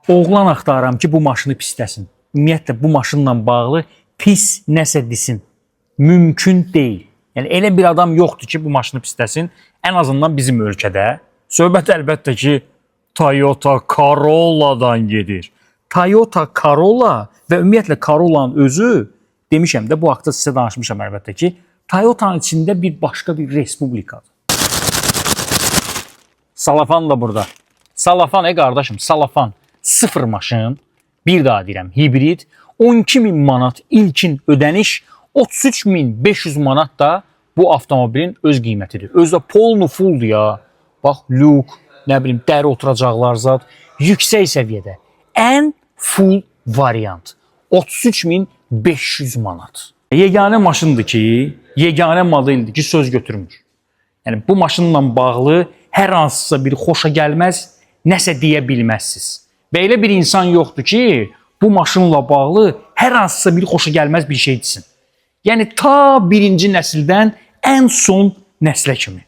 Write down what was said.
Oğlan axtarıram ki, bu maşını pisləsin. Ümumiyyətlə, bu maşınla bağlı pis nəsə desin. Mümkün deyil. Yəni, elə bir adam yoxdur ki, bu maşını pisləsin. Ən azından bizim ölkədə. Söhbət əlbəttə ki, Toyota Corolla'dan gedir. Toyota Corolla və ümumiyyətlə Corollanın özü, demişəm də, bu haqda sizə danışmışam əlbəttə ki, Toyota'nın içində bir başqa bir respublikadır. Salafan da burada. Salafan, qardaşım, salafan. Sıfır maşın, bir daha deyirəm, hibrid, 12.000 manat ilkin ödəniş, 33.500 manat da bu avtomobilin öz qiymətidir. Özdə polnu fulldur ya. Bax, lük, nə bilim, dəri oturacaqlar zat, yüksək səviyyədə. Ən full variant. 33.500 manat. Yeganə maşındır ki, yeganə modeldir ki, söz götürmür. Yəni, bu maşınla bağlı hər hansısa bir xoşa gəlməz, nəsə deyə bilməzsiniz. Və elə bir insan yoxdur ki, bu maşınla bağlı hər hansısa bir xoşa gəlməz bir şey desin. Yəni, ta birinci nəsildən ən son nəslə kimi.